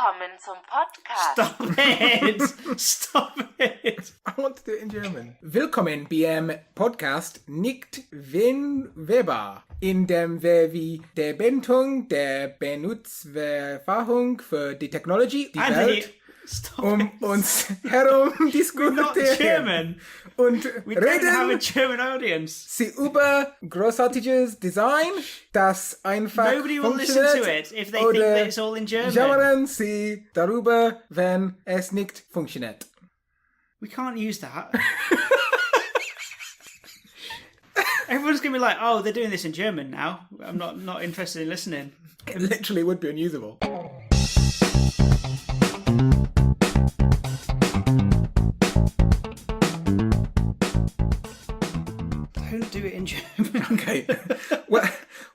Willkommen zum Podcast. Stop it! Stop it! I want to do it in German. Willkommen beim Podcast nicht Weber, in dem wir wie der Bentung der Benutzererfahrung für die Technologie, die Welt uns herum Not diskutieren German. und We don't have a reden German audience. sie über großartiges Design, das einfach Nobody will listen to it if they think that it's all in German. jammern sie darüber, wenn es nicht funktioniert. We can't use that. Everyone's going to be like, oh, they're doing this in German now. I'm not interested in listening. It literally would be unusable. Don't do it in German. Okay.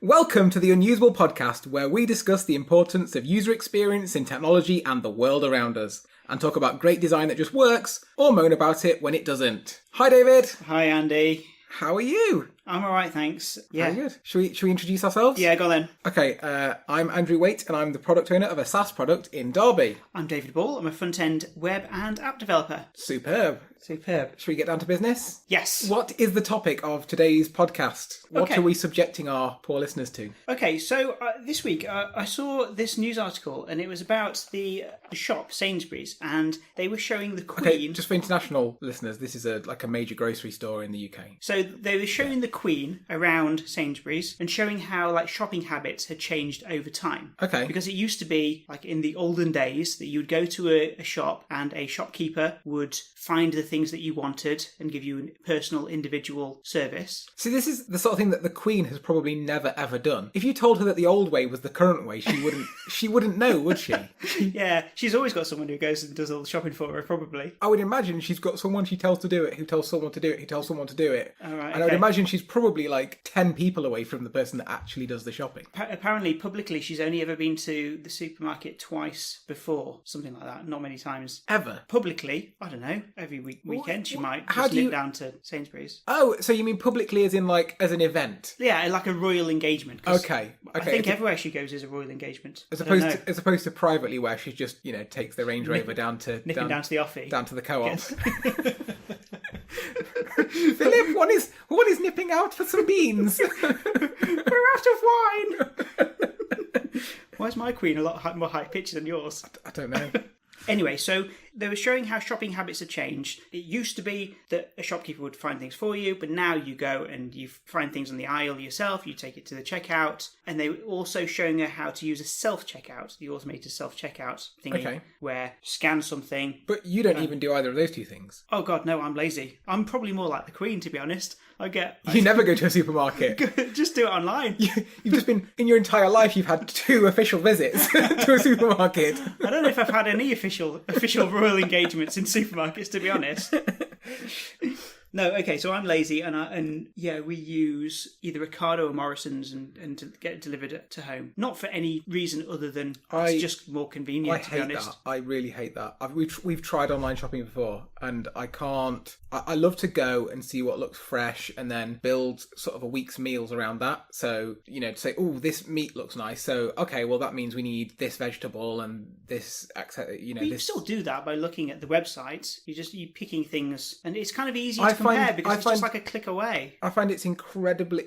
Welcome to the Unusable Podcast, where we discuss the importance of user experience in technology and the world around us, and talk about great design that just works, or moan about it when it doesn't. Hi, David. Hi, Andy. How are you? I'm all right, thanks. Yeah. Very good. Should we introduce ourselves? Yeah, go on then. Okay, I'm Andrew Waite, and I'm the product owner of a SaaS product in Derby. I'm David Ball. I'm a front-end web and app developer. Superb. Superb. Should we get down to business? Yes. What is the topic of today's podcast? What are we subjecting our poor listeners to? Okay, so this week I saw this news article, and it was about the shop, Sainsbury's, and they were showing the Queen. Okay, just for international listeners, this is a major grocery store in the UK. So they were showing the Queen around Sainsbury's and showing how shopping habits had changed over time. Okay. Because it used to be in the olden days that you would go to a shop and a shopkeeper would find the things that you wanted and give you a personal individual service. See, this is the sort of thing that the Queen has probably never ever done. If you told her that the old way was the current way, she wouldn't know, would she? Yeah, she's always got someone who goes and does all the shopping for her, probably. I would imagine she's got someone she tells to do it, who tells someone to do it, who tells someone to do it. All right, and I would imagine she's probably 10 people away from the person that actually does the shopping. Apparently, publicly, she's only ever been to the supermarket twice before, something like that. Not many times. Ever? Publicly, I don't know, every weekend she might just nip down to Sainsbury's. Oh, so you mean publicly as in as an event? Yeah, like a royal engagement. Okay. I think everywhere she goes is a royal engagement. As opposed to privately, where she just takes the Range Rover down to the offie, down to the co-op. Philip, one is nipping out for some beans. We're out of wine. Why is my Queen a lot more high pitched than yours? I don't know. Anyway, so they were showing how shopping habits have changed. It used to be that a shopkeeper would find things for you, but now you go and you find things on the aisle yourself, you take it to the checkout, and they were also showing her how to use a self-checkout, the automated self-checkout thingy, where scan something. But you don't even do either of those two things. Oh God, no, I'm lazy. I'm probably more like the Queen, to be honest. You never go to a supermarket. Just do it online. You've just been, in your entire life, you've had 2 official visits to a supermarket. I don't know if I've had any official royal engagements in supermarkets, to be honest. No, okay, so I'm lazy, and we use either Ocado or Morrison's and to get it delivered to home. Not for any reason other than it's just more convenient, to be honest. I really hate that. We've tried online shopping before, and I can't. I love to go and see what looks fresh and then build sort of a week's meals around that. So, to say, oh, this meat looks nice. So, okay, well, that means we need this vegetable and this, You still do that by looking at the website. You're picking things, and it's kind of easy to compare because it's just like a click away. I find it's incredibly...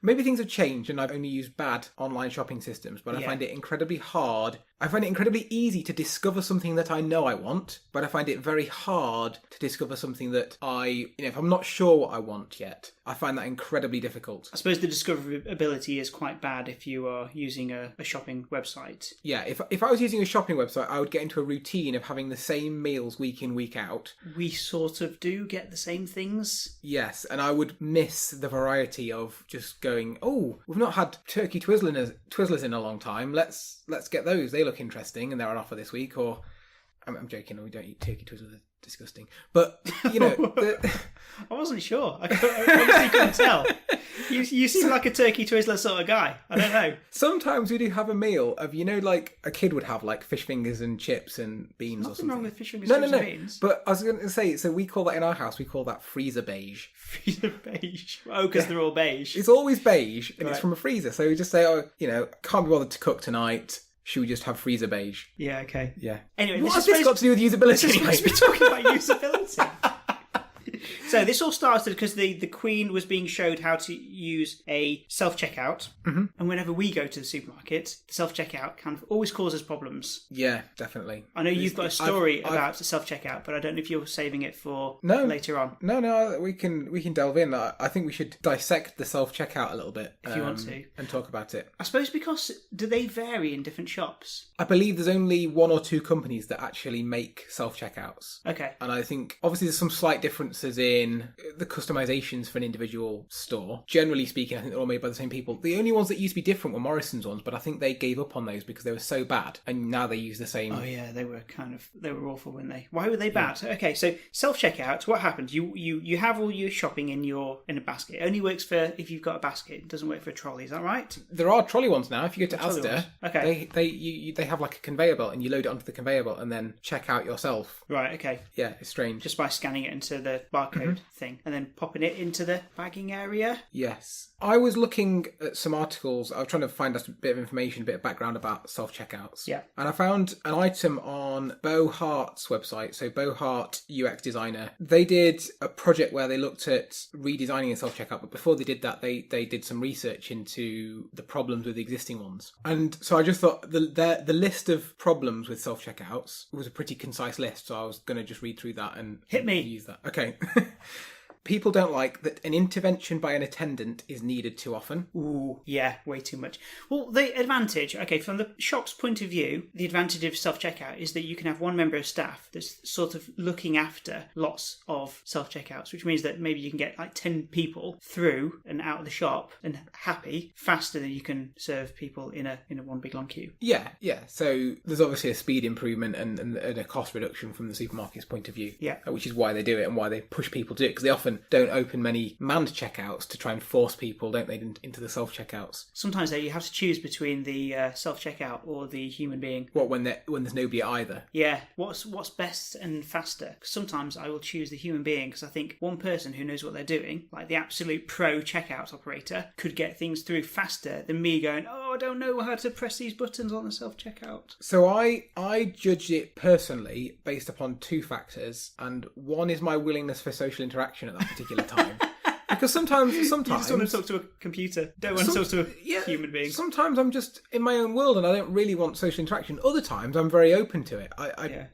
Maybe things have changed and I've only used bad online shopping systems, but I find it incredibly hard. I find it incredibly easy to discover something that I know I want, but I find it very hard to discover something that if I'm not sure what I want yet, I find that incredibly difficult. I suppose the discoverability is quite bad if you are using a shopping website. Yeah, if I was using a shopping website, I would get into a routine of having the same meals week in, week out. We sort of do get the same things. Yes, and I would miss the variety of just going, oh, we've not had turkey Twizzlers in a long time. Let's get those. They look interesting and they're on offer this week. Or I'm joking. We don't eat turkey Twizzlers. They're disgusting. But I wasn't sure. I honestly couldn't tell. You seem like a turkey Twizzler sort of guy. I don't know. Sometimes we do have a meal of, like a kid would have, like fish fingers and chips and beans or something. Nothing wrong with fish fingers and beans. But I was going to say, so we call that in our house, we call that freezer beige. Freezer beige? Oh, because they're all beige. It's always beige and it's from a freezer. So we just say, can't be bothered to cook tonight. should we just have freezer beige? Yeah, okay. Yeah. Anyway, what has this got to do with usability anyway? We're talking about usability. So this all started because the Queen was being showed how to use a self-checkout. Mm-hmm. And whenever we go to the supermarket, the self-checkout kind of always causes problems. Yeah, definitely. I know you've got a story about the self-checkout, but I don't know if you're saving it for later on. No, we can delve in. I think we should dissect the self-checkout a little bit. If you want to. And talk about it. I suppose because do they vary in different shops? I believe there's only 1 or 2 companies that actually make self-checkouts. Okay. And I think, obviously, there's some slight differences in the customizations for an individual store. Generally speaking, I think they're all made by the same people. The only ones that used to be different were Morrison's ones, but I think they gave up on those because they were so bad, and now they use the same. Oh yeah, they were awful, weren't they? Why were they bad? Yeah. Okay, so self-checkout, what happens? You have all your shopping in a basket. It only works for if you've got a basket. It doesn't work for a trolley, is that right? There are trolley ones now. If you go to Asda, okay, they have like a conveyor belt, and you load it onto the conveyor belt and then check out yourself. Right, okay. Yeah, it's strange. Just by scanning it into the barcode thing and then popping it into the bagging area? Yes. I was looking at some articles. I was trying to find us a bit of information, a bit of background about self-checkouts. Yeah. And I found an item on Bo Hart's website. So Bo Hart, UX designer. They did a project where they looked at redesigning a self-checkout. But before they did that, they did some research into the problems with the existing ones. And so I just thought the list of problems with self-checkouts was a pretty concise list. So I was going to just read through that and hit me. Use that. Okay. People don't like that an intervention by an attendant is needed too often. Ooh, yeah, way too much. Well, the advantage, okay, from the shop's point of view, the advantage of self-checkout is that you can have one member of staff that's sort of looking after lots of self-checkouts, which means that maybe you can get like 10 people through and out of the shop and happy faster than you can serve people in a one big long queue. Yeah. So there's obviously a speed improvement and a cost reduction from the supermarket's point of view. Yeah. Which is why they do it and why they push people to do it, because they often don't open many manned checkouts to try and force people, don't they, into the self-checkouts. Sometimes, though, you have to choose between the self-checkout or the human being. What, when there's nobody at either? Yeah. What's best and faster? 'Cause sometimes I will choose the human being because I think one person who knows what they're doing, like the absolute pro checkout operator, could get things through faster than me going, oh, I don't know how to press these buttons on the self-checkout. So I judge it personally based upon 2 factors, and one is my willingness for social interaction at that particular time. Because sometimes you just want to talk to a computer. Don't want to talk to a human being. Sometimes I'm just in my own world and I don't really want social interaction. Other times I'm very open to it.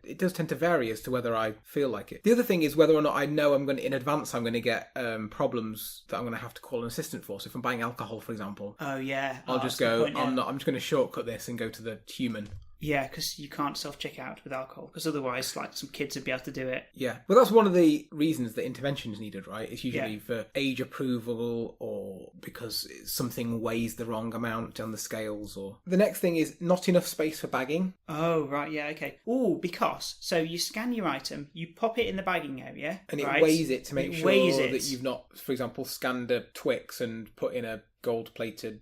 It does tend to vary as to whether I feel like it. The other thing is whether or not I know I'm going to, in advance, I'm going to get problems that I'm going to have to call an assistant for. So if I'm buying alcohol, for example, oh yeah, I'll just go. I'm just going to shortcut this and go to the human. Yeah, because you can't self-check out with alcohol, because otherwise, like, some kids would be able to do it. Yeah, but that's one of the reasons that intervention is needed, right? It's usually for age approval or because something weighs the wrong amount on the scales. Or the next thing is not enough space for bagging. Oh, right, yeah, okay. Oh, because, so you scan your item, you pop it in the bagging area, and it weighs it to make sure that you've not, for example, scanned a Twix and put in a gold-plated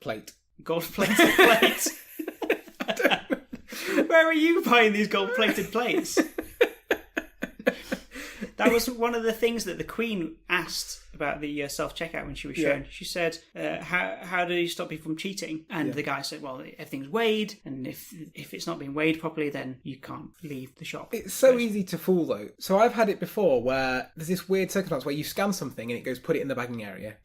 plate. Gold-plated plate? Where are you buying these gold-plated plates? That was one of the things that the Queen asked about the self-checkout when she was shown. She said, how do you stop people from cheating? And the guy said, well, everything's weighed, and if it's not being weighed properly, then you can't leave the shop. It's so easy to fool, though. So I've had it before where there's this weird circumstance where you scan something and it goes, put it in the bagging area,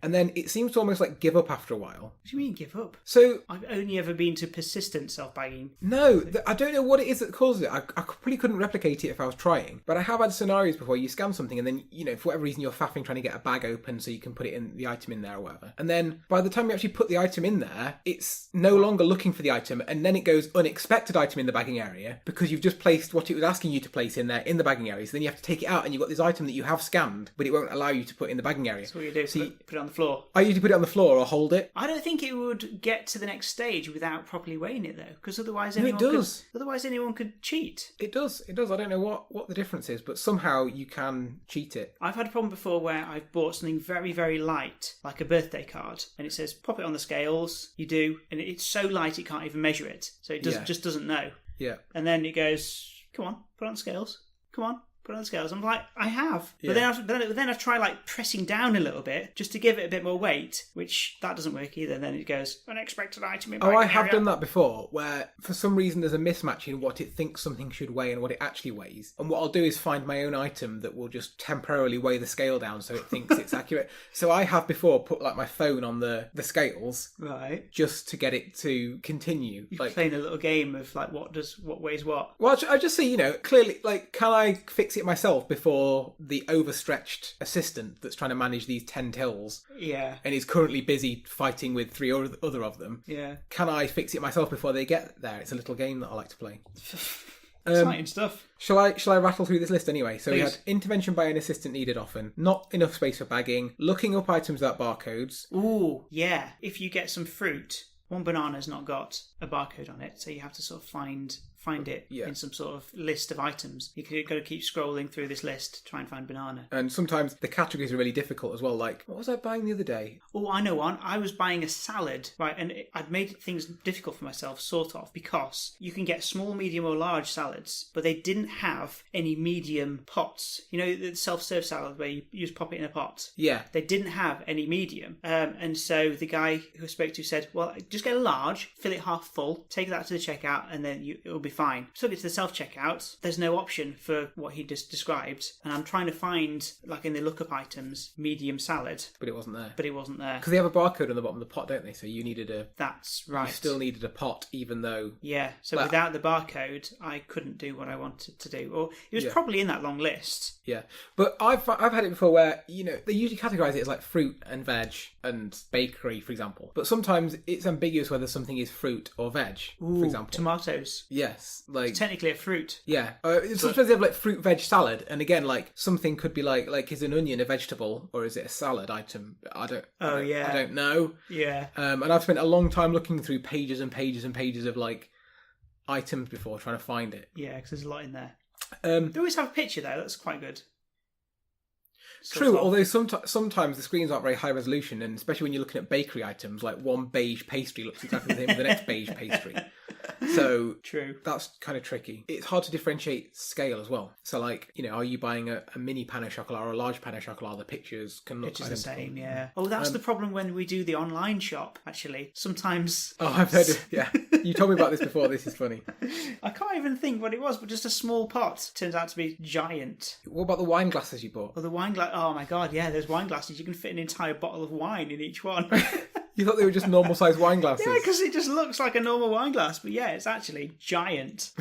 and then it seems to almost like give up after a while. What do you mean give up? So I've only ever been to persistent self-bagging. No, I don't know what it is that causes it. I probably couldn't replicate it if I was trying, but I have had scenarios before you scan something and then, for whatever reason you're faffing trying to get a bag open so you can put the item in there or whatever. And then by the time you actually put the item in there, it's no longer looking for the item, and then it goes unexpected item in the bagging area because you've just placed what it was asking you to place in there in the bagging area. So then you have to take it out and you've got this item that you have scanned, but it won't allow you to put in the bagging area. So what you do, put it on the floor. I usually put it on the floor or hold it. I don't think it would get to the next stage without properly weighing it though, because otherwise anyone could cheat. It does. I don't know what the difference is, but somehow you can cheat it. I've had a problem before where I've bought something very, very light, like a birthday card, and it says pop it on the scales. You do, and it's so light it can't even measure it, so it just doesn't know. Yeah. And then it goes, come on, put it on the scales. Come on, put it on the scales. I'm like, I have. Yeah. But then I've tried like pressing down a little bit just to give it a bit more weight, which that doesn't work either. Then it goes, unexpected item in my I have area. done that before, where for some reason there's a mismatch in what it thinks something should weigh and what it actually weighs. And what I'll do is find my own item that will just temporarily weigh the scale down so it thinks it's accurate. So I have before put like my phone on the scales, Right. just to get it to continue. You're Like, playing a little game of like what weighs what. well, I just see, clearly, like, can I fix it myself before the overstretched assistant that's trying to manage these 10 tills Yeah. and is currently busy fighting with 3 other of them? Yeah. Can I fix it myself before they get there? It's a little game that I like to play. Exciting stuff. Shall I rattle through this list anyway? So we Please. had intervention by an assistant needed often, not enough space for bagging, looking up items without barcodes. Ooh, yeah. If you get some fruit, one banana's not got a barcode on it, so you have to sort of find it in some sort of list of items. You've got to keep scrolling through this list to try and find banana. And sometimes the categories are really difficult as well. Like, what was I buying the other day? Oh, I know one. I was buying a salad, right, and I'd made things difficult for myself, sort of, because you can get small, medium, or large salads, but they didn't have any medium pots. You know, the self-serve salad where you just pop it in a pot? Yeah. They didn't have any medium. And so the guy who I spoke to said, well, just get a large, fill it half full, take that to the checkout, and then it'll be fine. Took it to the self-checkout. There's no option for what he just described. And I'm trying to find, like in the lookup items, medium salad. But it wasn't there. There. Because they have a barcode on the bottom of the pot, don't they? So you needed That's right. You still needed a pot, even though... Yeah, so without the barcode, I couldn't do what I wanted to do. Or it was probably in that long list. Yeah. But I've had it before where, they usually categorise it as like fruit and veg and bakery, for example. But sometimes it's ambiguous whether something is fruit or veg, for example. Tomatoes. Yes. Like, it's technically a fruit. Yeah. Sometimes they have like fruit veg salad, and again, like something could be like is an onion a vegetable or is it a salad item? I don't know. Yeah. And I've spent a long time looking through pages and pages and pages of like items before trying to find it. Yeah, because there's a lot in there. They always have a picture though. That's quite good. True, although sometimes the screens aren't very high resolution, and especially when you're looking at bakery items, like one beige pastry looks exactly the same as the next beige pastry. So true. That's kind of tricky. It's hard to differentiate scale as well. So like, are you buying a mini pan au chocolat or a large pan au chocolat? The pictures can look the same, yeah. Oh, that's the problem when we do the online shop, actually. Sometimes... Oh, I've heard it, yeah. You told me about this before, this is funny. I can't even think what it was, but just a small pot turns out to be giant. What about the wine glasses you bought? Oh, the wine glass... Oh my god, yeah, there's wine glasses. You can fit an entire bottle of wine in each one. You thought they were just normal sized wine glasses? Yeah, because it just looks like a normal wine glass, but yeah, it's actually giant.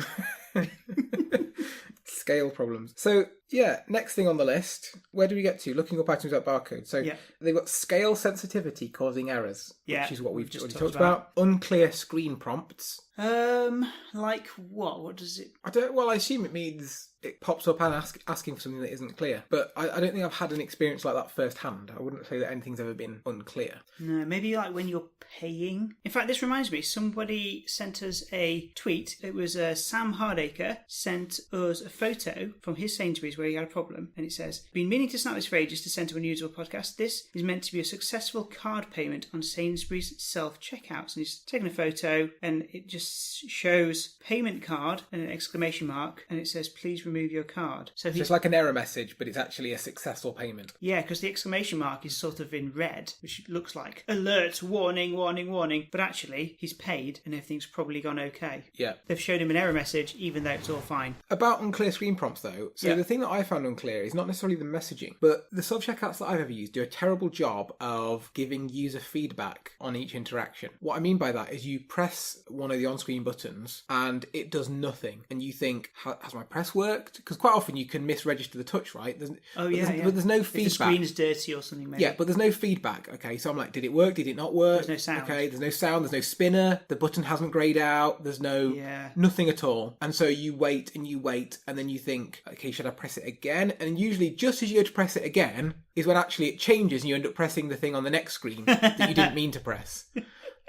Scale problems. So, yeah, next thing on the list, where do we get to? Looking up items at barcodes. So they've got scale sensitivity causing errors, which is what we've just already talked about. Unclear screen prompts. Like what? What does it... I assume it means it pops up and asking for something that isn't clear. But I don't think I've had an experience like that firsthand. I wouldn't say that anything's ever been unclear. No, maybe like when you're paying. In fact, this reminds me, somebody sent us a tweet. It was Sam Hardacre sent us a photo from his Sainsbury's where he had a problem. And it says, been meaning to snap this for ages to send to Unusable Podcast. This is meant to be a successful card payment on Sainsbury's self-checkouts. And he's taken a photo and it just shows payment card and an exclamation mark. And it says, please remove your card. So it's like an error message, but it's actually a successful payment. Yeah, because the exclamation mark is sort of in red, which looks like alert, warning, warning, warning. But actually, he's paid and everything's probably gone okay. Yeah. They've showed him an error message, even though it's all fine. About unclear screen prompts, though. So the thing that I found unclear is not necessarily the messaging, but the self-checkouts that I've ever used do a terrible job of giving user feedback on each interaction. What I mean by that is you press one of the on-screen buttons and it does nothing. And you think, has my press worked? Because quite often you can misregister the touch, right? But there's no feedback. If the screen's dirty or something, maybe. Yeah, but there's no feedback. Okay, so I'm like, did it work? Did it not work? There's no sound. Okay, there's no sound. There's no spinner. The button hasn't grayed out. There's nothing at all. And so you wait, and then you think, okay, should I press it again? And usually, just as you go to press it again, is when actually it changes and you end up pressing the thing on the next screen that you didn't mean to press.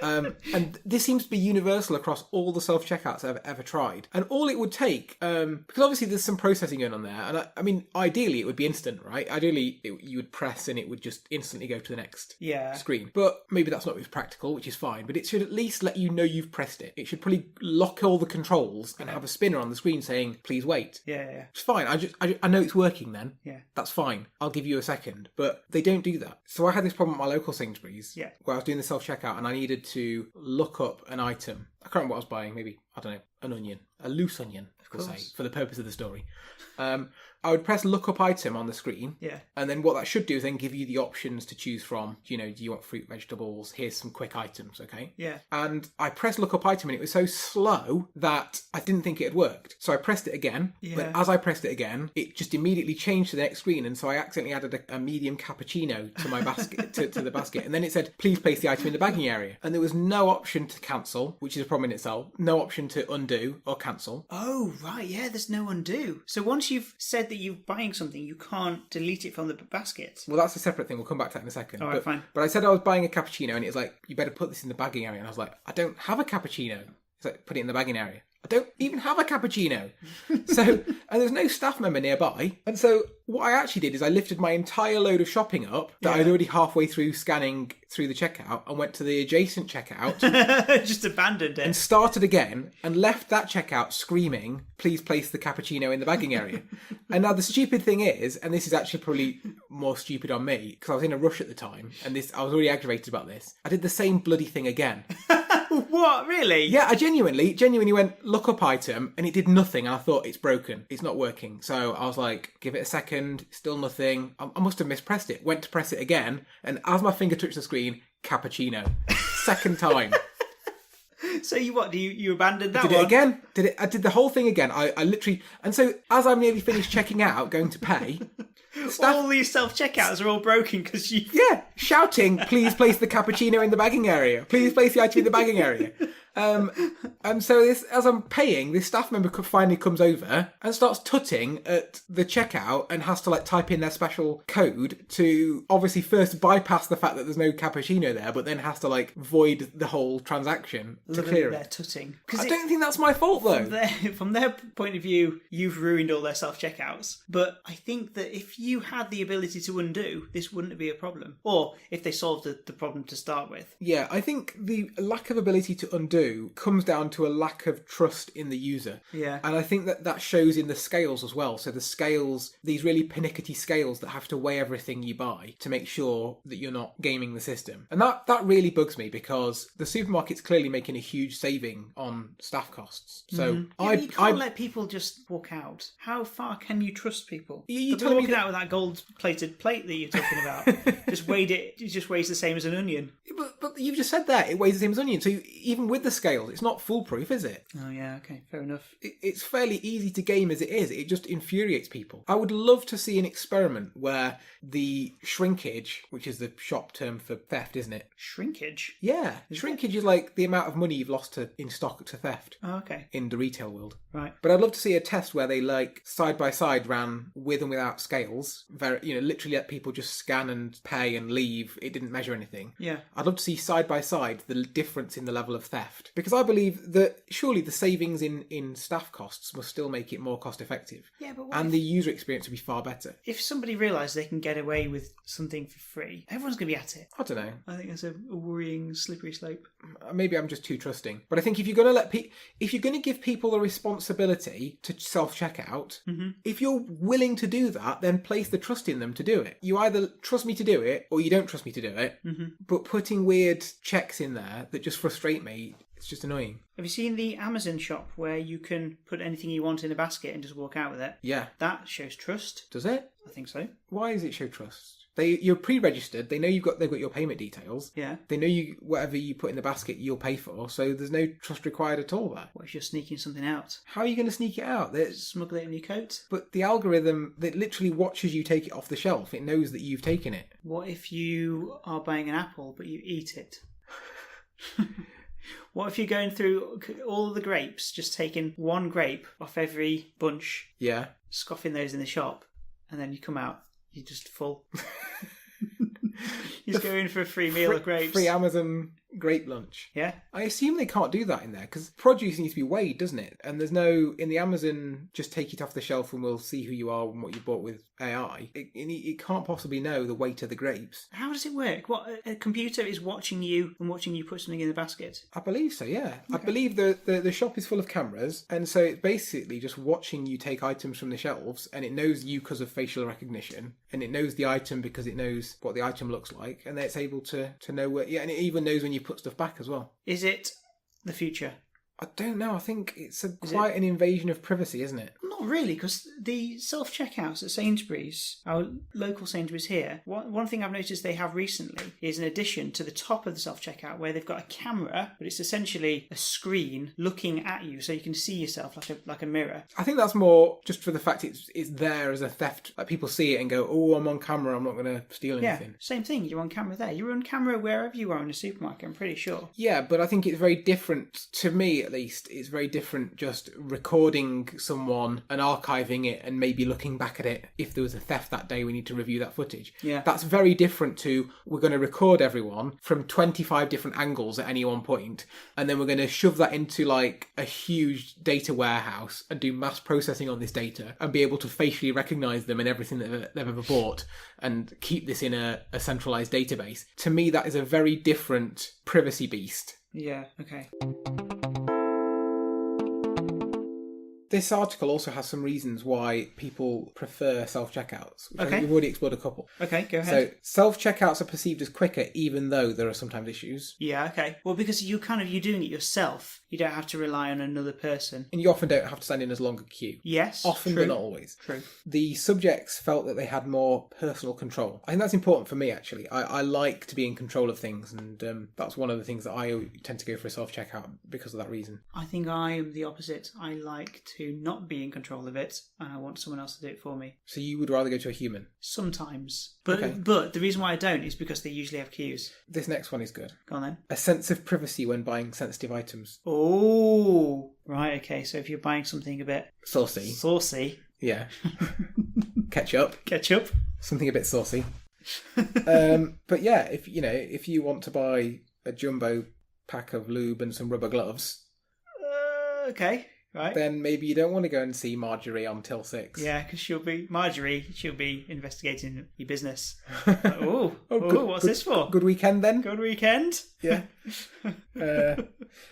And this seems to be universal across all the self-checkouts I've ever tried. And all it would take, because obviously there's some processing going on there, and I mean, ideally it would be instant, right? Ideally you would press and it would just instantly go to the next screen. But maybe that's not always practical, which is fine. But it should at least let you know you've pressed it. It should probably lock all the controls and have a spinner on the screen saying, please wait. Yeah. It's fine. I know it's working then. Yeah. That's fine. I'll give you a second. But they don't do that. So I had this problem at my local Sainsbury's where I was doing the self-checkout and I needed to look up an item. I can't remember what I was buying. Maybe, I don't know, an onion. A loose onion, we'll say, for the purpose of the story. I would press look up item on the screen. Yeah. And then what that should do is then give you the options to choose from. Do you want fruit, vegetables? Here's some quick items, okay? Yeah. And I pressed look up item and it was so slow that I didn't think it had worked. So I pressed it again. Yeah. But as I pressed it again, it just immediately changed to the next screen. And so I accidentally added a medium cappuccino to my basket, to the basket. And then it said, please place the item in the bagging area. And there was no option to cancel, which is a problem in itself. No option to undo or cancel. Oh, right. Yeah, there's no undo. So once you've said that you're buying something, you can't delete it from the basket. Well, that's a separate thing. We'll come back to that in a second. All right, fine. But I said I was buying a cappuccino and it was like, you better put this in the bagging area. And I was like, I don't have a cappuccino. It's like, put it in the bagging area. I don't even have a cappuccino. And there's no staff member nearby. And so what I actually did is I lifted my entire load of shopping up that I'd already halfway through scanning through the checkout and went to the adjacent checkout. Just abandoned it. And started again and left that checkout screaming, please place the cappuccino in the bagging area. And now the stupid thing is, and this is actually probably more stupid on me, because I was in a rush at the time and I was really aggravated about this. I did the same bloody thing again. What, really? Yeah, I genuinely went look up item and it did nothing. And I thought, it's broken. It's not working. So I was like, give it a second. Still nothing. I must have mispressed it. Went to press it again. And as my finger touched the screen, cappuccino. Second time. So you abandoned that Did one? it again. I did the whole thing again. I literally... And so as I'm nearly finished checking out, going to pay... All these self-checkouts are all broken because you... Yeah, shouting, please place the cappuccino in the bagging area. Please place the item in the bagging area. And so as I'm paying, this staff member finally comes over and starts tutting at the checkout and has to type in their special code to obviously first bypass the fact that there's no cappuccino there, but then has to void the whole transaction to clear their it. tutting. I don't think that's my fault though. From their point of view, you've ruined all their self-checkouts. But I think that if you had the ability to undo, this wouldn't be a problem. Or if they solved the problem to start with. Yeah, I think the lack of ability to undo comes down to a lack of trust in the user. Yeah. And I think that shows in the scales as well. So the scales, these really pernickety scales that have to weigh everything you buy to make sure that you're not gaming the system. And that really bugs me because the supermarket's clearly making a huge saving on staff costs. So you can't let people just walk out. How far can you trust people? You're walking out with that gold-plated plate that you're talking about. It just weighs the same as an onion. But you've just said that. It weighs the same as an onion. So even with the scales, it's not foolproof, is it? Oh, yeah, okay, fair enough. It's fairly easy to game as it is. It just infuriates people. I would love to see an experiment where the shrinkage, which is the shop term for theft, isn't it? Shrinkage? Yeah. Shrinkage is the amount of money you've lost in stock to theft. Oh, okay. In the retail world. Right. But I'd love to see a test where they side by side ran with and without scales. Literally let people just scan and pay and leave. It didn't measure anything. Yeah. I'd love to see side by side the difference in the level of theft. Because I believe that surely the savings in staff costs must still make it more cost effective. Yeah, but the user experience would be far better. If somebody realised they can get away with something for free, everyone's going to be at it. I don't know. I think it's a worrying slippery slope. Maybe I'm just too trusting. But I think if you're going to give people the responsibility to self-checkout, if you're willing to do that, then place the trust in them to do it. You either trust me to do it or you don't trust me to do it. But putting weird checks in there that just frustrate me, it's just annoying. Have you seen the Amazon shop where you can put anything you want in a basket and just walk out with it? Yeah. That shows trust. Does it? I think so. Why does it show trust? You're pre-registered. They know they've got your payment details. Yeah. They know whatever you put in the basket, you'll pay for. So there's no trust required at all there. What if you're sneaking something out? How are you going to sneak it out? Smuggle it in your coat? But the algorithm that literally watches you take it off the shelf, it knows that you've taken it. What if you are buying an apple but you eat it? What if you're going through all of the grapes, just taking one grape off every bunch, scoffing those in the shop, and then you come out, you're just full. He's going for a free meal of grapes. Free Amazon grape lunch. Yeah. I assume they can't do that in there because produce needs to be weighed, doesn't it? And there's no, in the Amazon, just take it off the shelf and we'll see who you are and what you bought with AI. It can't possibly know the weight of the grapes. How does it work? What, a computer is watching you and watching you put something in the basket? I believe so, yeah. Okay. I believe the shop is full of cameras, and so it's basically just watching you take items from the shelves, and it knows you because of facial recognition, and it knows the item because it knows what the item looks like, and then it's able to know where, yeah, and it even knows when you put stuff back as well. Is it the future? I don't know. I think it's quite an invasion of privacy, isn't it? Not really, because the self-checkouts at Sainsbury's, our local Sainsbury's here, one thing I've noticed they have recently is an addition to the top of the self-checkout where they've got a camera, but it's essentially a screen looking at you so you can see yourself like a mirror. I think that's more just for the fact it's there as a theft. Like people see it and go, oh, I'm on camera, I'm not going to steal anything. Yeah, same thing. You're on camera there. You're on camera wherever you are in a supermarket, I'm pretty sure. Yeah, but I think it's very different, to me at least, it's very different just recording someone and archiving it and maybe looking back at it. If there was a theft that day, we need to review that footage. Yeah. That's very different to, we're going to record everyone from 25 different angles at any one point, and then we're going to shove that into like a huge data warehouse and do mass processing on this data and be able to facially recognize them and everything that they've ever bought and keep this in a centralized database. To me, that is a very different privacy beast. Yeah, okay. This article also has some reasons why people prefer self-checkouts. Which I Okay. think we've already explored a couple. Okay, go ahead. So self-checkouts are perceived as quicker, even though there are sometimes issues. Yeah, okay. Well, because you're doing it yourself. You don't have to rely on another person. And you often don't have to stand in as long a queue. Yes, Often, true. but not always. True. The subjects felt that they had more personal control. I think that's important for me, actually. I like to be in control of things, and that's one of the things that I tend to go for a self-checkout because of that reason. I think I am the opposite. I like to not be in control of it, and I want someone else to do it for me. So you would rather go to a human? Sometimes. But Okay. but the reason why I don't is because they usually have queues. This next one is good. Go on then. A sense of privacy when buying sensitive items. Oh, right, okay. So if you're buying something a bit Saucy. saucy, Yeah. Ketchup. ketchup. Something a bit saucy. But yeah, if you want to buy a jumbo pack of lube and some rubber gloves, Okay, right. then maybe you don't want to go and see Marjorie on till 6. Yeah, because she'll be investigating your business. Good- What's this for? Good weekend then. Good weekend. Yeah.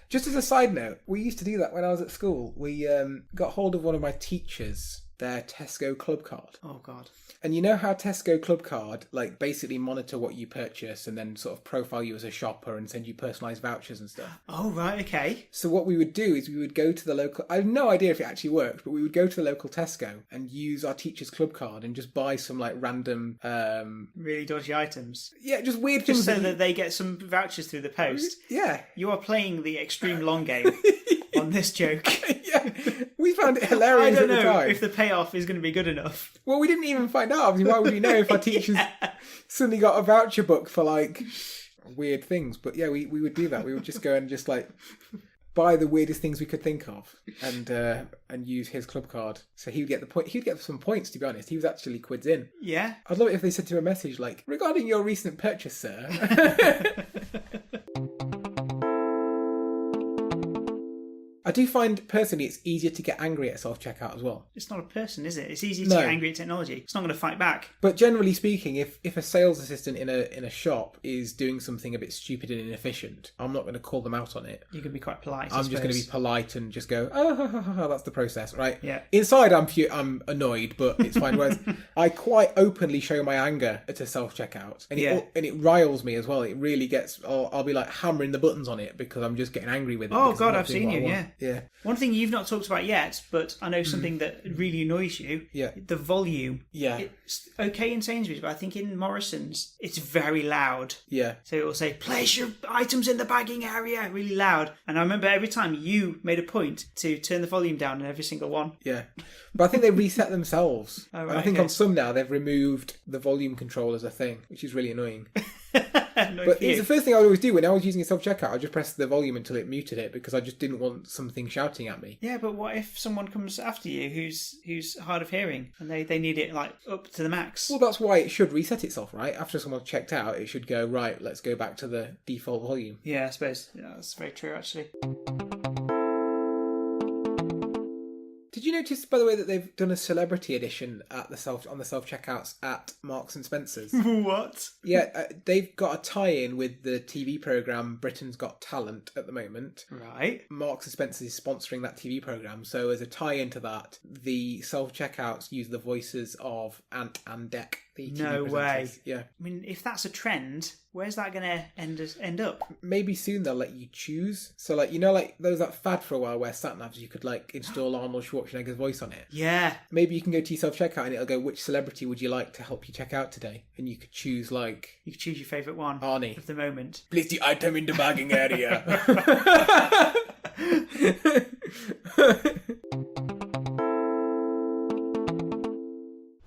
Just as a side note, we used to do that when I was at school. We got hold of one of my teachers, their Tesco club card. Oh God. And you know how Tesco Club Card, like, basically monitor what you purchase and then sort of profile you as a shopper and send you personalised vouchers and stuff? Oh, right, okay. So what we would do is we would go to the local... I have no idea if it actually worked, but we would go to the local Tesco and use our teacher's club card and just buy some, like, random... Really dodgy items. yeah, just weird Just things. so that they get some vouchers through the post. Yeah. You are playing the extreme long game on this joke. Yeah. We found it I hilarious don't at the know time. if the payoff is going to be good enough. Well, we didn't even find out. I mean, why would we know if our teachers suddenly got a voucher book for, like, weird things? But yeah, we would do that. We would just go and just, like, buy the weirdest things we could think of and use his club card. So he would get the point. He'd get some points, to be honest. He was actually quids in. Yeah. I'd love it if they sent him a message like, regarding your recent purchase, sir. I do find, personally, it's easier to get angry at self-checkout as well. It's not a person, is it? It's easy to No. get angry at technology. It's not going to fight back. But generally speaking, if a sales assistant in a shop is doing something a bit stupid and inefficient, I'm not going to call them out on it. You can be quite polite. I'm just going to be polite and just go, oh, that's the process, right? Yeah. Inside, I'm annoyed, but it's fine. Whereas I quite openly show my anger at a self-checkout, and it riles me as well. It really gets. I'll be like hammering the buttons on it because I'm just getting angry with it. Oh because God, I'm not I've doing seen what I you. want. Yeah. One thing you've not talked about yet, but I know something that really annoys you. Yeah. The volume. Yeah. It's okay in Sainsbury's, but I think in Morrison's it's very loud. Yeah. So it will say, place your items in the bagging area, really loud. And I remember every time you made a point to turn the volume down in every single one. Yeah. But I think they reset themselves. Oh, right, And I think okay. on some now they've removed the volume control as a thing, which is really annoying. But it's the first thing I would always do when I was using a self-checkout. I just press the volume until it muted it because I just didn't want something shouting at me. Yeah, but what if someone comes after you who's hard of hearing and they need it like up to the max? Well, that's why it should reset itself, right? After someone's checked out, it should go, right, let's go back to the default volume. Yeah, I suppose. Yeah, that's very true, actually. Did you notice, by the way, that they've done a celebrity edition at on the self-checkouts at Marks and Spencer's? What? Yeah, they've got a tie-in with the TV programme Britain's Got Talent at the moment. Right. Marks and Spencer's is sponsoring that TV programme, so as a tie-in to that, the self-checkouts use the voices of Ant and Dec, the TV No presenters. way. Yeah. I mean, if that's a trend, where's that going to end up? Maybe soon they'll let you choose. So, like, you know, like, there was that fad for a while where sat-navs, you could, like, install Arnold Schwarzenegger's voice on it. Yeah. Maybe you can go to your self-checkout and it'll go, which celebrity would you like to help you check out today? And you could choose, like... You could choose your favourite one. Arnie. Of the moment. Place the item in the bagging area.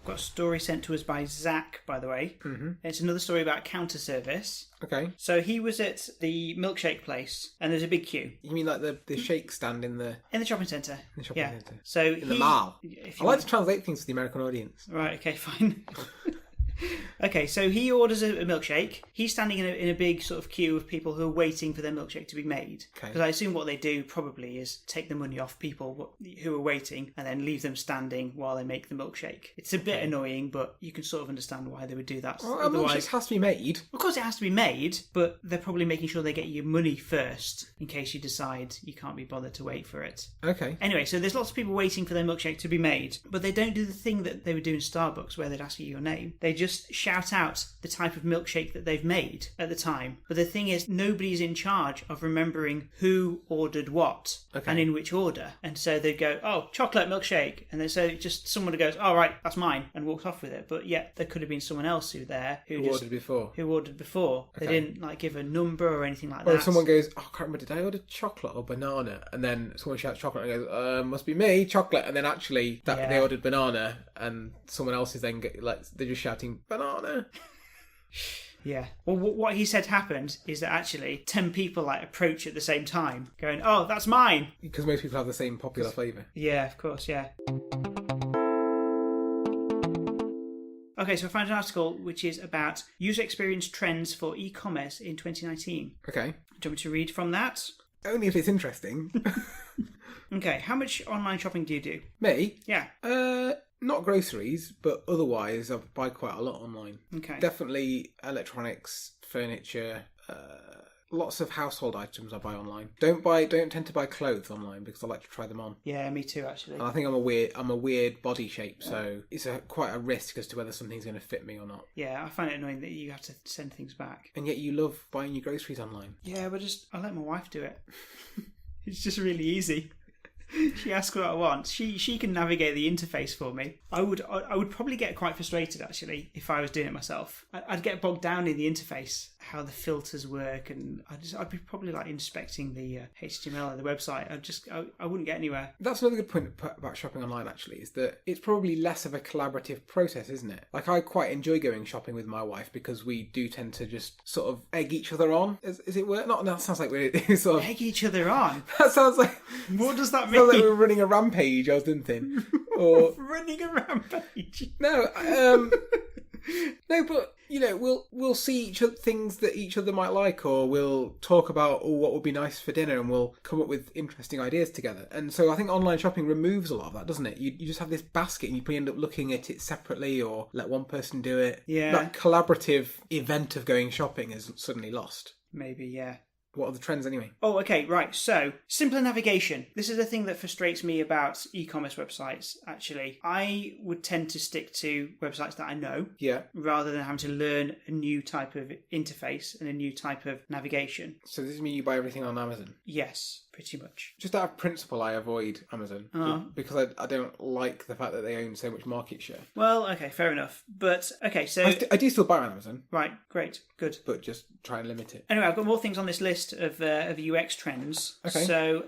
Got a story sent to us by Zach, by the way. Mm-hmm. It's another story about counter service. Okay. So he was at the milkshake place and there's a big queue. You mean like the shake stand in the shopping centre? In the shopping centre. So in the mall. I like to translate things for the American audience. Right, okay, fine. Okay, so he orders a milkshake. He's standing in a big sort of queue of people who are waiting for their milkshake to be made. Okay. Because I assume what they do probably is take the money off people who are waiting and then leave them standing while they make the milkshake. It's a bit annoying, but you can sort of understand why they would do that. Well, a milkshake has to be made. Of course it has to be made, but they're probably making sure they get your money first in case you decide you can't be bothered to wait for it. Okay. Anyway, so there's lots of people waiting for their milkshake to be made, but they don't do the thing that they would do in Starbucks where they'd ask you your name. They just shout out the type of milkshake that they've made at the time. But the thing is, nobody's in charge of remembering who ordered what and in which order. And so they'd go, oh, chocolate milkshake. And then so just someone goes, oh, right, that's mine, and walks off with it. But yet there could have been someone else who ordered before. Okay. They didn't like give a number or anything like Or that. if someone goes, oh, I can't remember, did I order chocolate or banana? And then someone shouts chocolate and goes, must be me, chocolate. And then actually they ordered banana and someone else is then they're just shouting banana. Yeah. Well, what he said happened is that actually 10 people approach at the same time, going, "Oh, that's mine." Because most people have the same popular flavour. Yeah, of course. Yeah. Okay, so I found an article which is about user experience trends for e-commerce in 2019. Okay. Do you want me to read from that? Only if it's interesting. Okay. How much online shopping do you do? Me? Yeah. Not groceries, but otherwise I buy quite a lot online. Okay. Definitely electronics, furniture, lots of household items I buy online. Don't tend to buy clothes online because I like to try them on. Yeah, me too, actually. And I think I'm a weird body shape, so it's quite a risk as to whether something's going to fit me or not. Yeah, I find it annoying that you have to send things back. And yet you love buying your groceries online. Yeah, but I let my wife do it. It's just really easy. She asks what I want. She can navigate the interface for me. I would probably get quite frustrated actually if I was doing it myself. I'd get bogged down in the interface, how the filters work, and I'd be probably inspecting the HTML of the website. I wouldn't get anywhere. That's another good point about shopping online actually, is that it's probably less of a collaborative process, isn't it? I quite enjoy going shopping with my wife because we do tend to just sort of egg each other on. Is it work? Not that sounds like we're sort of egg each other on. That sounds like what does that mean? Sounds like we're running a rampage or something. Or running a rampage. No, no, but we'll see things that each other might like, or we'll talk about what would be nice for dinner, and we'll come up with interesting ideas together. And so I think online shopping removes a lot of that, doesn't it? You just have this basket, and you probably end up looking at it separately, or let one person do it. Yeah, that collaborative event of going shopping is suddenly lost. Maybe, yeah. What are the trends anyway? Oh, okay, right. So, simpler navigation. This is the thing that frustrates me about e-commerce websites, actually. I would tend to stick to websites that I know. Yeah. Rather than having to learn a new type of interface and a new type of navigation. So does this mean you buy everything on Amazon? Yes, pretty much. Just out of principle, I avoid Amazon because I don't like the fact that they own so much market share. Well, okay, fair enough. But, okay, so... I do still buy on Amazon. Right, great, good. But just try and limit it. Anyway, I've got more things on this list of UX trends. Okay. So,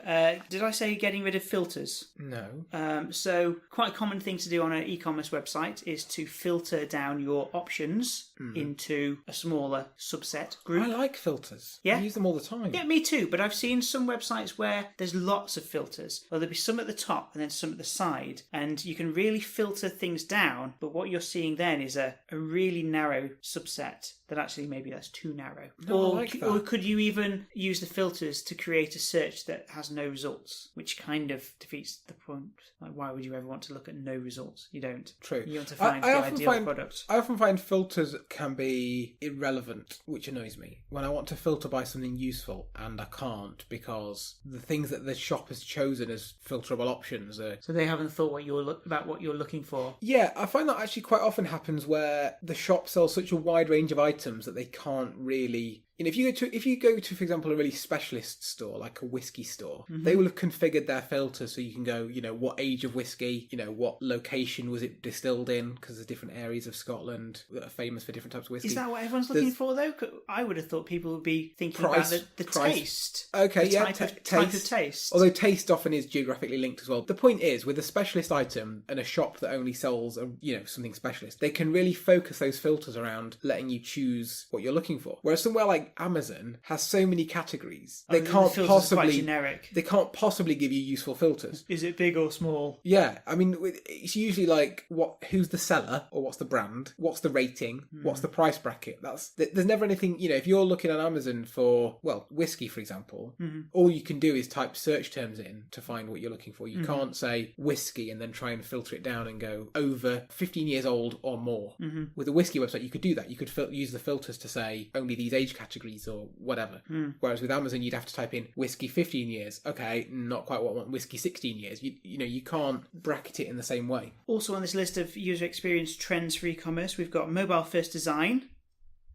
did I say getting rid of filters? No. So, quite a common thing to do on an e-commerce website is to filter down your options into a smaller subset group. I like filters. Yeah? I use them all the time. Yeah, me too. But I've seen some websites where there's lots of filters. Well, there'll be some at the top and then some at the side. And you can really filter things down. But what you're seeing then is a really narrow subset that actually maybe that's too narrow. No, I like that. Or could you even use the filters to create a search that has no results, which kind of defeats the point. Like, why would you ever want to look at no results? You don't. True. You want to find the ideal product. I often find filters can be irrelevant, which annoys me. When I want to filter by something useful and I can't because the things that the shop has chosen as filterable options are... So they haven't thought about what you're looking for. Yeah, I find that actually quite often happens where the shop sells such a wide range of items that they can't really... You know, if you go to, for example, a really specialist store, like a whiskey store, they will have configured their filters so you can go, you know, what age of whiskey, you know, what location was it distilled in, because there's different areas of Scotland that are famous for different types of whiskey. Is that what everyone's looking for, though? I would have thought people would be thinking price, about the taste. Okay, the type of taste. Although taste often is geographically linked as well. The point is, with a specialist item and a shop that only sells, something specialist, they can really focus those filters around letting you choose what you're looking for. Whereas somewhere like Amazon has so many categories, they can't possibly give you useful filters. Is it big or small? Yeah, I mean, it's usually like who's the seller or what's the brand, what's the rating, what's the price bracket. There's never anything. You know, if you're looking on Amazon for whiskey, for example, all you can do is type search terms in to find what you're looking for. You can't say whiskey and then try and filter it down and go over 15 years old or more. With a whiskey website, you could do that. You could use the filters to say only these age categories or whatever. Whereas with Amazon, you'd have to type in whiskey 15 years. Okay, not quite what I want. Whiskey 16 years. You can't bracket it in the same way. Also on this list of user experience trends for e-commerce, we've got mobile first design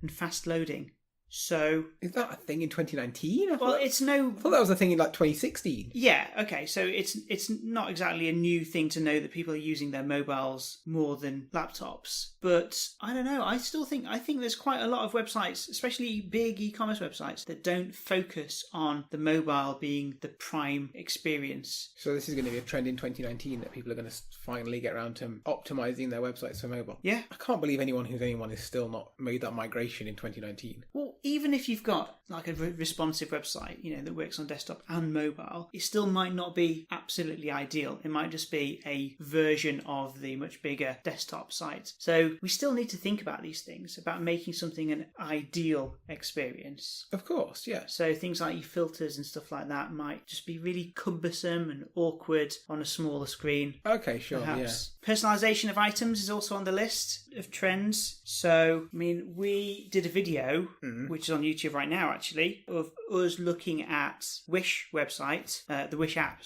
and fast loading. So is that a thing in 2019? I thought that was a thing in like 2016. Yeah, okay. So it's not exactly a new thing to know that people are using their mobiles more than laptops. But I don't know. I think there's quite a lot of websites, especially big e-commerce websites, that don't focus on the mobile being the prime experience. So this is going to be a trend in 2019 that people are going to finally get around to optimizing their websites for mobile. Yeah. I can't believe anyone is still not made that migration in 2019. Well, even if you've got like a responsive website, that works on desktop and mobile, it still might not be absolutely ideal. It might just be a version of the much bigger desktop site. So we still need to think about these things, about making something an ideal experience. Of course, yeah. So things like your filters and stuff like that might just be really cumbersome and awkward on a smaller screen. Okay, sure, perhaps. Yeah. Personalisation of items is also on the list of trends. So, we did a video, which is on YouTube right now, actually, of us looking at Wish website, the Wish app,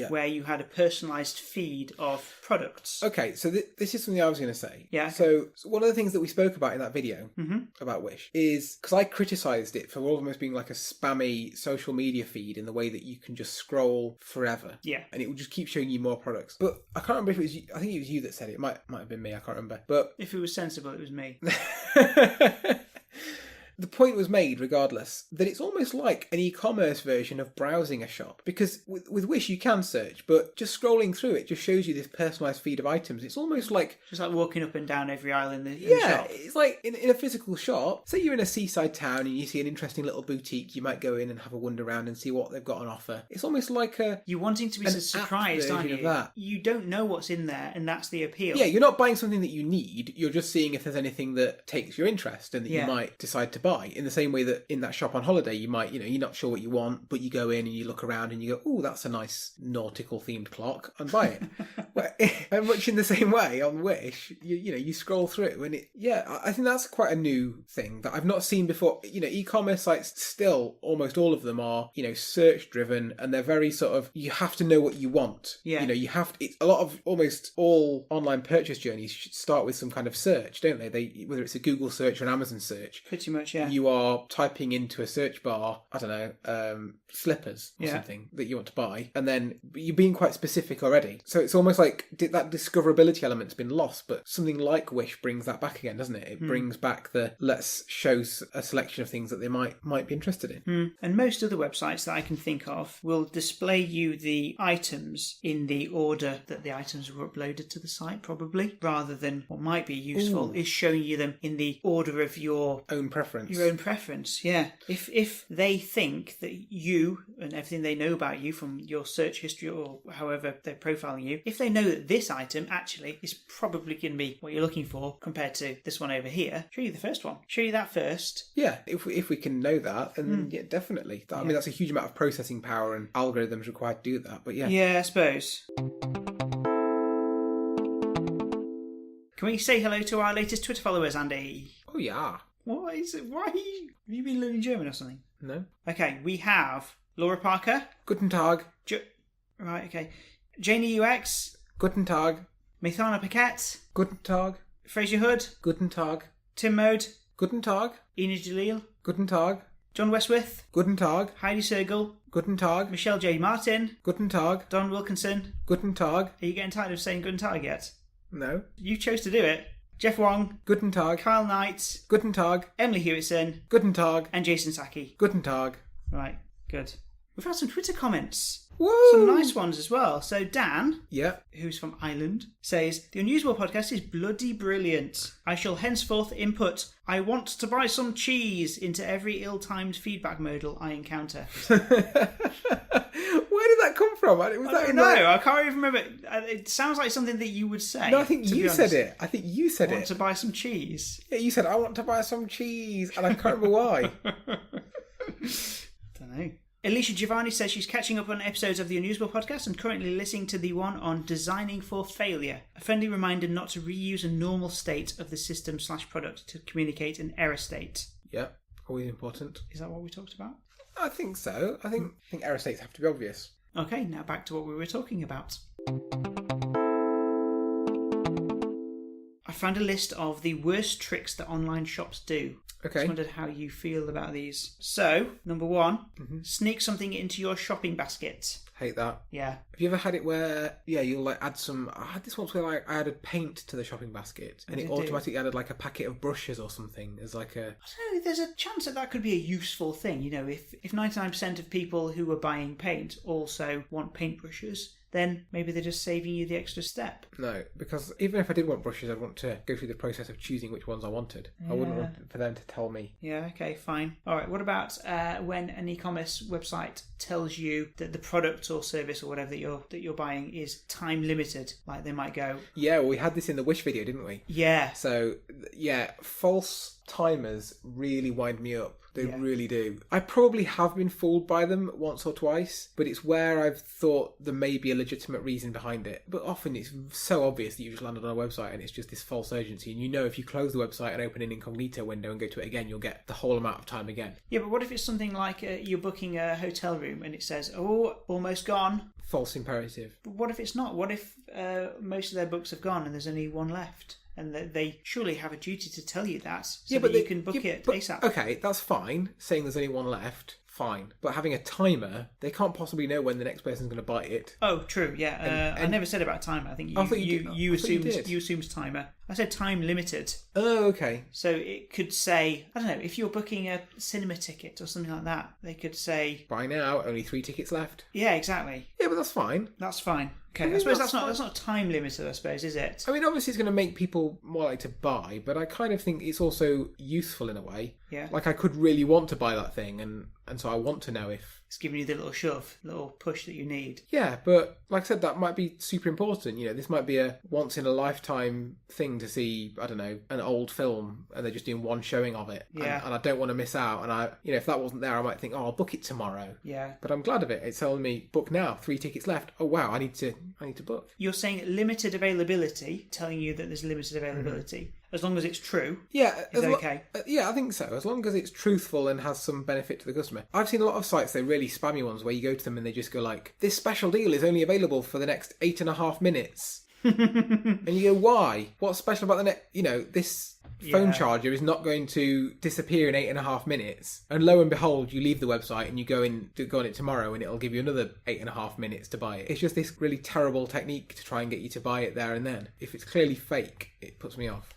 where you had a personalised feed of products. Okay, so this is something I was going to say. Yeah. So one of the things that we spoke about in that video about Wish is, because I criticised it for almost being like a spammy social media feed in the way that you can just scroll forever. Yeah. And it will just keep showing you more products. But I can't remember if it was you. I think it was you that said it. It might have been me. I can't remember. But if it was sensible, it was me. The point was made, regardless, that it's almost like an e-commerce version of browsing a shop. Because with Wish you can search, but just scrolling through it just shows you this personalised feed of items. It's almost like... just like walking up and down every aisle in the shop. Yeah, it's like in a physical shop. Say you're in a seaside town and you see an interesting little boutique, you might go in and have a wander around and see what they've got on offer. It's almost like you're wanting to be surprised, aren't you? Of that. You don't know what's in there, and that's the appeal. Yeah, you're not buying something that you need. You're just seeing if there's anything that takes your interest and that you might decide to buy. In the same way that in that shop on holiday, you might, you're not sure what you want, but you go in and you look around and you go, oh, that's a nice nautical themed clock, and buy it. And much in the same way on Wish, you scroll through and I think that's quite a new thing that I've not seen before. E-commerce sites still, almost all of them are, search driven, and they're very sort of, you have to know what you want. Yeah. You have to, a lot of almost all online purchase journeys start with some kind of search, don't they? Whether it's a Google search or an Amazon search. Pretty much, search, yeah. you are typing into a search bar, I don't know, slippers or something that you want to buy, and then you're being quite specific already. So it's almost like that discoverability element's been lost, but something like Wish brings that back again, doesn't it? It brings back the let's show a selection of things that they might be interested in. And most other websites that I can think of will display you the items in the order that the items were uploaded to the site, probably, rather than what might be useful is showing you them in the order of your own preference. Your own preference, yeah. If they think that you and everything they know about you from your search history or however they're profiling you, if they know that this item actually is probably going to be what you're looking for compared to this one over here, show you the first one. Show you that first. Yeah, if we can know that, then yeah, definitely. I mean, that's a huge amount of processing power and algorithms required to do that, but yeah. Yeah, I suppose. Can we say hello to our latest Twitter followers, Andy? Oh, yeah. What is it? Why? Have you been learning German or something? No. Okay, we have Laura Parker. Guten Tag. Right, okay. Janie UX. Guten Tag. Mathana Paquette. Guten Tag. Fraser Hood. Guten Tag. Tim Mode. Guten Tag. Ina Jalil. Guten Tag. John Westwith. Guten Tag. Heidi Sergel. Guten Tag. Michelle J. Martin. Guten Tag. Don Wilkinson. Guten Tag. Are you getting tired of saying Guten Tag yet? No. You chose to do it. Jeff Wong. Guten Tag. Kyle Knight. Guten Tag. Emily Hewitson. Guten Tag. And Jason Saki. Guten Tag. Right, good. We've had some Twitter comments. Woo! Some nice ones as well. So Dan, who's from Ireland, says, the Unusable Podcast is bloody brilliant. I shall henceforth input, I want to buy some cheese into every ill-timed feedback modal I encounter. Where did that come from? I don't know. I can't even remember. It sounds like something that you would say. No, I think you said it. I think you said I want to buy some cheese. Yeah, you said, I want to buy some cheese, and I can't remember why. Don't know. Alicia Giovanni says she's catching up on episodes of the Unusable Podcast and currently listening to the one on designing for failure. A friendly reminder not to reuse a normal state of the system/product to communicate an error state. Yeah, always important. Is that what we talked about? I think so. I think error states have to be obvious. Okay, now back to what we were talking about. I found a list of the worst tricks that online shops do. Okay. Just wondered how you feel about these. So, number one, sneak something into your shopping basket. Hate that. Yeah. Have you ever had it where, you'll add some... I had this once where I added paint to the shopping basket and it automatically added a packet of brushes or something as a... I don't know, there's a chance that could be a useful thing. You know, if 99% of people who are buying paint also want paintbrushes, then maybe they're just saving you the extra step. No, because even if I did want brushes, I'd want to go through the process of choosing which ones I wanted. Yeah. I wouldn't want for them to tell me. Yeah, okay, fine. All right, what about when an e-commerce website tells you that the product or service or whatever that you're buying is time limited? Like they might go... Yeah, well, we had this in the Wish video, didn't we? Yeah. So, false timers really wind me up. They really do. I probably have been fooled by them once or twice, but it's where I've thought there may be a legitimate reason behind it. But often it's so obvious that you just landed on a website and it's just this false urgency. And you know if you close the website and open an incognito window and go to it again, you'll get the whole amount of time again. Yeah, but what if it's something like you're booking a hotel room and it says, oh, almost gone? False imperative. But what if it's not? What if most of their books have gone and there's only one left? And they surely have a duty to tell you that so that you can book it ASAP. Okay, that's fine. Saying there's only one left, fine. But having a timer, they can't possibly know when the next person's going to buy it. Oh, true, yeah. I never said about timer. I think you assumed timer. I said time limited. Oh, okay. So it could say, I don't know, if you're booking a cinema ticket or something like that, they could say... Buy now, only 3 tickets left. Yeah, exactly. Yeah, but that's fine. That's fine. Okay, I suppose that's not time limited, I suppose, is it? I mean, obviously it's going to make people more likely to buy, but I kind of think it's also useful in a way. Yeah. Like I could really want to buy that thing, and so I want to know if... It's giving you the little shove, little push that you need. Yeah, but like I said, that might be super important. You know, this might be a once-in-a-lifetime thing to see, I don't know, an old film, and they're just doing one showing of it. Yeah. And I don't want to miss out. And if that wasn't there, I might think, I'll book it tomorrow. Yeah. But I'm glad of it. It's telling me, book now, 3 tickets left. Oh, wow, I need to book. You're saying limited availability, telling you that there's limited availability. Mm-hmm. As long as it's true, yeah, is okay? Yeah, I think so. As long as it's truthful and has some benefit to the customer. I've seen a lot of sites, they're really spammy ones, where you go to them and they just go like, this special deal is only available for the next 8.5 minutes. And you go, why? What's special about the next, this phone charger is not going to disappear in 8.5 minutes. And lo and behold, you leave the website and you go on it tomorrow and it'll give you another 8.5 minutes to buy it. It's just this really terrible technique to try and get you to buy it there and then. If it's clearly fake, it puts me off.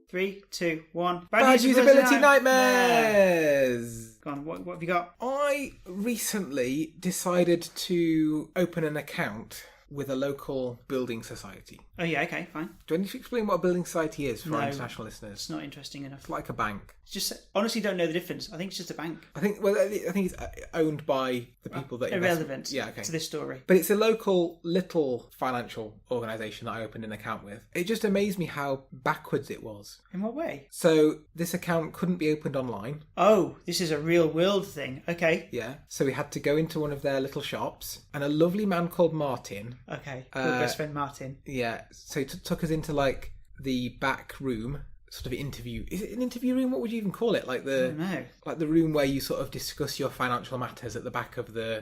3, 2, 1. Bad usability nightmares! Go on, what have you got? I recently decided to open an account with a local building society. Oh yeah, okay, fine. Do I need to explain what a building society is for our international listeners? It's not interesting enough. It's like a bank. It's just, honestly don't know the difference. I think it's just a bank. I think it's owned by the people that invest. Irrelevant to this story. But it's a local little financial organisation that I opened an account with. It just amazed me how backwards it was. In what way? So this account couldn't be opened online. Oh, this is a real world thing. Okay. Yeah. So we had to go into one of their little shops, and a lovely man called Martin. Okay. Your best friend Martin. Yeah. So he took us into like the back room. Sort of interview. Is it an interview room? What would you even call it? Like the I don't know. Like the room where you sort of discuss your financial matters at the back of the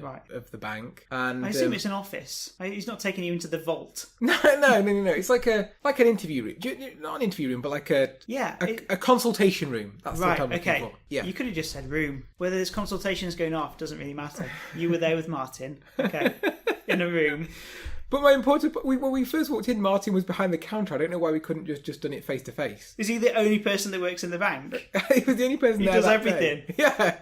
bank. And I assume it's an office. He's not taking you into the vault. No. It's like an interview room. Not an interview room, but like a consultation room. That's right. what I'm looking for. Yeah. You could have just said room. Whether there's consultations going off doesn't really matter. You were there with Martin. Okay. In a room. But my important, when we first walked in, Martin was behind the counter. I don't know why we couldn't just done it face to face. Is he the only person that works in the bank? He was the only person there. He does everything. Day. Yeah.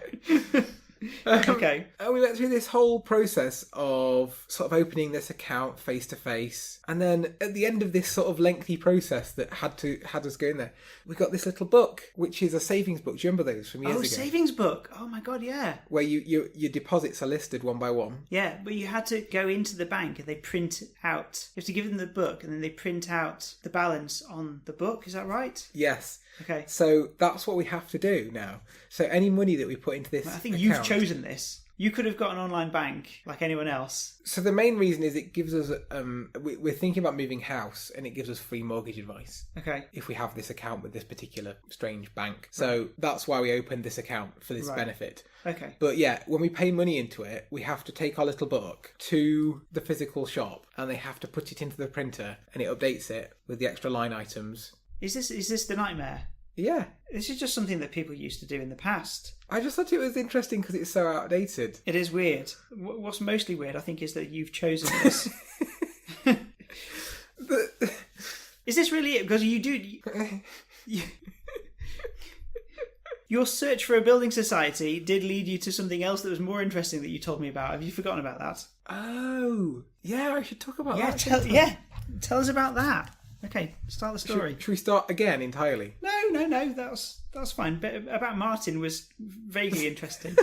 Okay. And we went through this whole process of sort of opening this account face to face, and then at the end of this sort of lengthy process that had us go in there, we got this little book, which is a savings book. Do you remember those from years ago? Savings book. Oh my god, yeah. Where your deposits are listed one by one. Yeah, but you had to go into the bank and they print out. You have to give them the book and then they print out the balance on the book. Is that right? Yes. Okay. So that's what we have to do now. So any money that we put into this I think account, you've chosen this. You could have got an online bank like anyone else. So the main reason is it gives us, we're thinking about moving house, and it gives us free mortgage advice. Okay. If we have this account with this particular strange bank. So that's why we opened this account, for this benefit. Okay. But yeah, when we pay money into it, we have to take our little book to the physical shop, and they have to put it into the printer, and it updates it with the extra line items. Is this the nightmare? Yeah. This is just something that people used to do in the past. I just thought it was interesting because it's so outdated. It is weird. What's mostly weird, I think, is that you've chosen this. Is this really it? Because you do... Your search for a building society did lead you to something else that was more interesting that you told me about. Have you forgotten about that? Oh, yeah, I should talk about that. Tell us about that. Okay, start the story. Should we start again entirely? No, that's fine. But about Martin was vaguely interesting.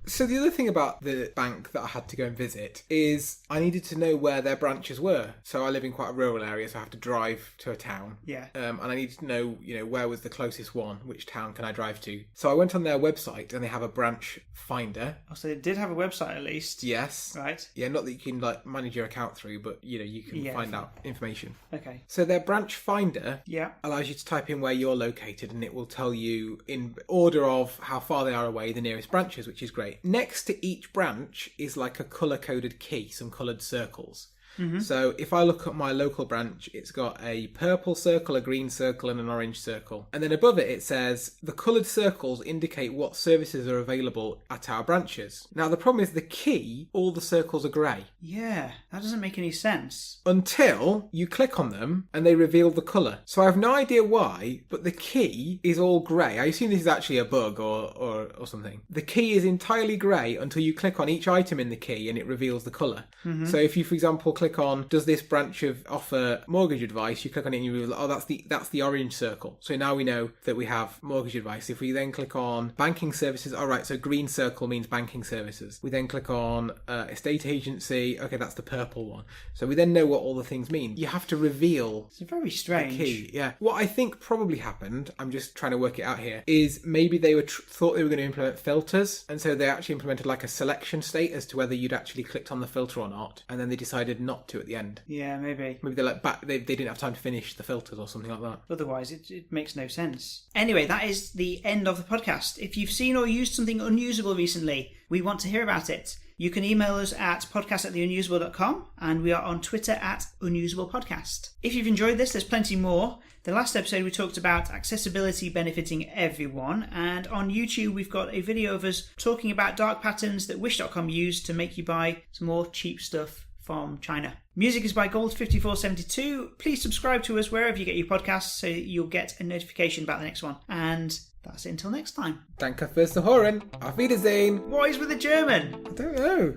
So the other thing about the bank that I had to go and visit is I needed to know where their branches were. So I live in quite a rural area, so I have to drive to a town. Yeah. And I needed to know, where was the closest one? Which town can I drive to? So I went on their website, and they have a branch finder. Oh, so they did have a website at least. Yes. Right. Yeah, not that you can manage your account through, but you can find out information. Okay. So their branch finder Yeah. allows you to type in where you're located, and it will tell you in order of how far they are away the nearest branches, which is great. Next to each branch is like a colour-coded key, some coloured circles. Mm-hmm. So if I look at my local branch, it's got a purple circle, a green circle, and an orange circle. And then above it, it says the coloured circles indicate what services are available at our branches. Now, the problem is the key, all the circles are grey. Yeah, that doesn't make any sense. Until you click on them and they reveal the colour. So I have no idea why, but the key is all grey. I assume this is actually a bug or something. The key is entirely grey until you click on each item in the key and it reveals the colour. Mm-hmm. So if you, for example, click on, does this branch offer mortgage advice? You click on it and you realize, that's the orange circle. So now we know that we have mortgage advice. If we then click on banking services, all right, so green circle means banking services. We then click on estate agency. Okay, that's the purple one. So we then know what all the things mean. You have to reveal. It's very strange. The key. Yeah. What I think probably happened, I'm just trying to work it out here, is maybe they thought they were going to implement filters, and so they actually implemented like a selection state as to whether you'd actually clicked on the filter or not, and then they decided not to at the end. Yeah, maybe. Maybe they're like they didn't have time to finish the filters or something like that. Otherwise, it makes no sense. Anyway, that is the end of the podcast. If you've seen or used something unusable recently, we want to hear about it. You can email us at podcast@theunusable.com, and we are on Twitter at Unusable Podcast. If you've enjoyed this, there's plenty more. The last episode we talked about accessibility benefiting everyone, and on YouTube we've got a video of us talking about dark patterns that Wish.com used to make you buy some more cheap stuff from China. Music is by Gold5472. Please subscribe to us wherever you get your podcasts so you'll get a notification about the next one. And that's it until next time. Danke fürs Zuhören. Auf Wiedersehen. What is with the German? I don't know.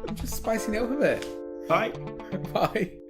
I'm just spicing it up a bit. Bye. Bye.